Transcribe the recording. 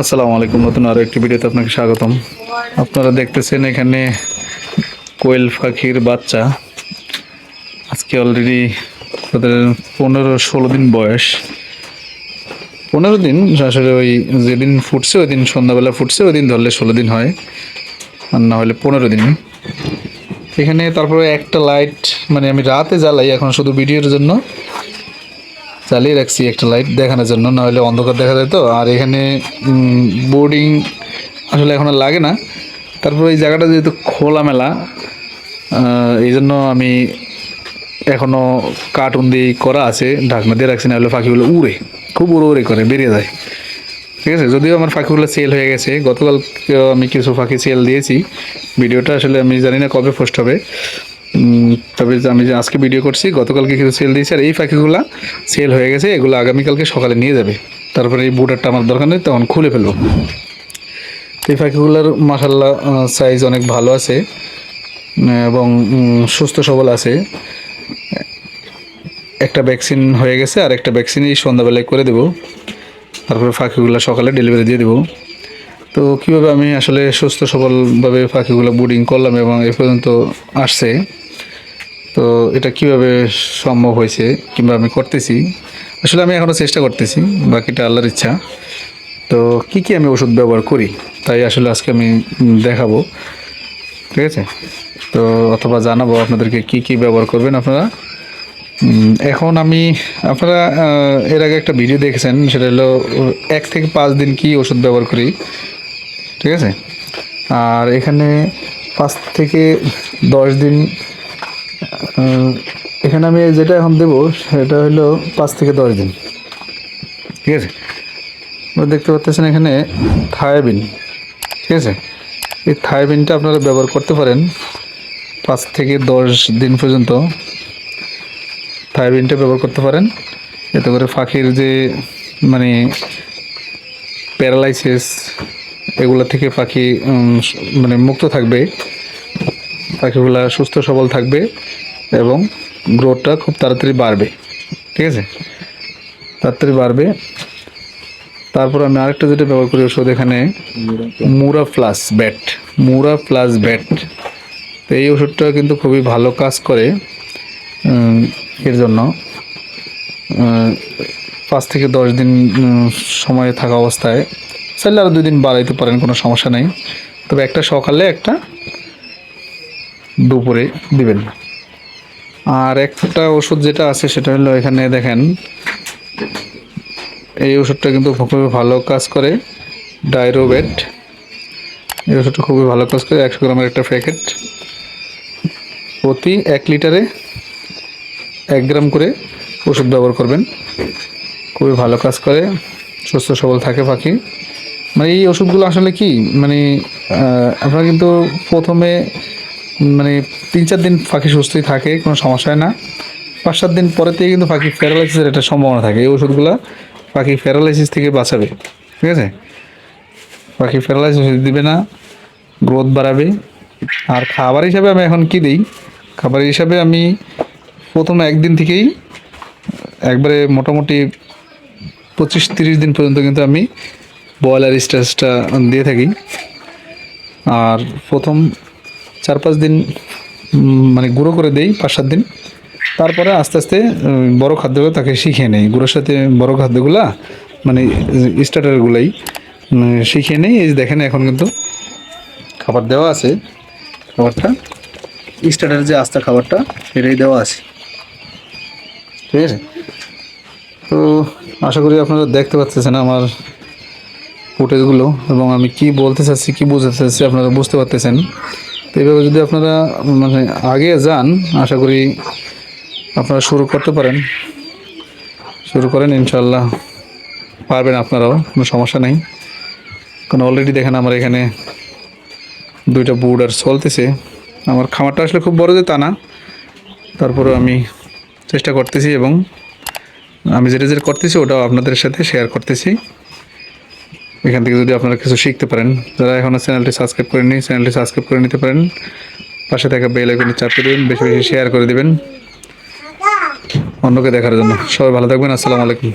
আসসালামু আলাইকুম, নতুন আরো একটি ভিডিওতে আপনাকে স্বাগতম। আপনারা দেখতেছেন এখানে কোয়েল পাখির বাচ্চা। আজকে অলরেডি তাদের 15-16 দিন বয়স। 15 দিন আসলে ওই যেদিন ফুটছে ওই দিন সন্ধ্যাবেলা ফুটছে, ওই দিন ধরলে 16 দিন হয়, আর না হলে 15 দিন। এখানে তারপরে একটা লাইট, মানে আমি রাতে জ্বালাই, এখন শুধু ভিডিওর জন্য চালিয়ে রাখছি একটা লাইট দেখানোর জন্য, না হলে অন্ধকার দেখা যায় তো। আর এখানে বোর্ডিং আসলে এখন আর লাগে না। তারপর এই জায়গাটা যেহেতু খোলামেলা, এই জন্য আমি এখনও কার্টুন দিয়ে করা আছে, ঢাকনা দিয়ে রাখছি, না হলে পাখিগুলো উড়ে, খুব উড়ে করে বেরিয়ে যায়। ঠিক আছে, যদিও আমার পাখিগুলো সেল হয়ে গেছে, গতকাল আমি কিছু পাখি সেল দিয়েছি। ভিডিওটা আসলে আমি জানি না কবে পোস্ট হবে, তবে আমি যে আজকে ভিডিও করছি, গতকালকে কিছু সেল দিয়েছি। আর এই পাখিগুলো সেল হয়ে গেছে, এগুলো আগামীকালকে সকালে নিয়ে যাবে। তারপরে এই বুটারটা আমার দরকার নেই, তখন খুলে ফেলবো। এই পাখিগুলোর মাশাআল্লাহ সাইজ অনেক ভালো আছে এবং সুস্থ সবল আছে। একটা ভ্যাকসিন হয়ে গেছে, আর একটা ভ্যাকসিন এই সন্ধ্যাবেলায় করে দেবো। তারপরে পাখিগুলো সকালে ডেলিভারি দিয়ে দেবো। তো কীভাবে আমি আসলে সুস্থ সবলভাবে পাখিগুলো ব্রিডিং করলাম এবং এ পর্যন্ত আসছে, তো এটা কিভাবে সম্ভব হয়েছে কিংবা আমি করতেছি, আসলে আমি এখনও চেষ্টা করতেছি, বাকিটা আল্লাহর ইচ্ছা। তো কি আমি ওষুধ ব্যবহার করি, তাই আসলে আজকে আমি দেখাবো। ঠিক আছে, তো অথবা জানাবো আপনাদেরকে কি ব্যবহার করবেন আপনারা। এখন আমি আপনারা এর আগে একটা ভিডিও দেখেছেন, সেটা হলো 1 থেকে 5 দিন কি ওষুধ ব্যবহার করি। ঠিক আছে, আর এখানে 5 থেকে 10 দিন, এখানে আমি যেটা এখন দেবো সেটা হলো 5 থেকে 10 দিন। ঠিক আছে, দেখতে পাচ্ছেন এখানে থায়াবিন। ঠিক আছে, এই থায়াবিনটা আপনারা ব্যবহার করতে পারেন 5 থেকে 10 দিন পর্যন্ত। থায়াবিনটা ব্যবহার করতে পারেন, এতে করে পাখির যে মানে প্যারালাইসিস এগুলো থেকে পাখি মানে মুক্ত থাকবে, পাখিগুলা সুস্থ সবল থাকবে এবং গ্রোথটা খুব তাড়াতাড়ি বাড়বে। ঠিক আছে, তাড়াতাড়ি বাড়বে। তারপর আমি আরেকটা যেটা ব্যবহার করি ওষুধ, এখানে মুরা প্লাস ব্যাট। তো এই ওষুধটা কিন্তু খুবই ভালো কাজ করে এর জন্য। 5 থেকে 10 দিন সময় থাকা অবস্থায় চাইলে আরও 2 দিন বাড়াইতে পারেন, কোনো সমস্যা নেই। তবে একটা সকালে একটা দুপুরে দিবেন। আর একটা ওষুধ যেটা আছে সেটা হলো এখানে দেখেন, এই ওষুধটা কিন্তু খুবই ভালো কাজ করে, ডাইরোভেট। এই ওষুধটা খুবই ভালো কাজ করে, 100 গ্রামের একটা প্যাকেট, প্রতি 1 লিটারে 1 গ্রাম করে ওষুধ ব্যবহার করবেন। খুবই ভালো কাজ করে, সুস্থ সবল থাকে পাখি। মানে এই ওষুধগুলো আসলে কি, মানে আপনারা কিন্তু প্রথমে মানে 3-4 দিন পাখি সুস্থই থাকে, কোনো সমস্যা হয় না। 5-7 দিন পরে থেকে কিন্তু পাখি প্যারালাইসিসের একটা সম্ভাবনা থাকে। এই ওষুধগুলো পাখি প্যারালাইসিস থেকে বাঁচাবে। ঠিক আছে, পাখি প্যারালাইসিস দিবে না, গ্রোথ বাড়াবে। আর খাবার হিসাবে আমি এখন কি দিই, খাবার হিসাবে আমি প্রথম 1 দিন থেকেই একবারে মোটামুটি 25-30 দিন পর্যন্ত কিন্তু আমি ব্রয়লার স্টার্চটা দিয়ে থাকি। আর প্রথম 4-5 দিন মানে গুঁড়ো করে দেই, 5-7 দিন। তারপরে আস্তে আস্তে বড় খাদ্যগুলো তাকে শিখিয়ে নেই, গুঁড়োর সাথে বড় খাদ্যগুলা মানে স্টার্টারগুলাই শিখিয়ে নেই। এই যে দেখেন এখন কিন্তু খাবার দেওয়া আছে, খাবারটা স্টার্টার যে আস্তা খাবারটা সেটাই দেওয়া আছে। ঠিক আছে, তো আশা করি আপনারা দেখতে পাচ্ছেন আমার ফুটেজগুলো, এবং আমি কি বলতে চাচ্ছি, কি বোঝাতে চাচ্ছি আপনারা বুঝতে পারতেছেন। তো এইভাবে যদি আপনারা মানে আগে যান, আশা করি আপনারা শুরু করতে পারেন, শুরু করেন, ইনশাল্লাহ পারবেন আপনারাও, কোনো সমস্যা নেই। কারণ অলরেডি দেখেন আমার এখানে 2টা ব্রুডার চলতেছে। আমার খামারটা আসলে খুব বড় যে তা না, তারপরেও আমি চেষ্টা করতেছি এবং আমি যেটা করতেছি ওটাও আপনাদের সাথে শেয়ার করতেছি। এখান থেকে যদি আপনারা কিছু শিখতে পারেন, যারা এখনও চ্যানেলটি সাবস্ক্রাইব করেননি, চ্যানেলটি সাবস্ক্রাইব করে নিতে পারেন। পাশে থাকা বেল আইকনে চাপিয়ে দেবেন, বেশি বেশি শেয়ার করে দেবেন অন্যকে দেখার জন্য। সবাই ভালো থাকবেন, আসসালামু আলাইকুম।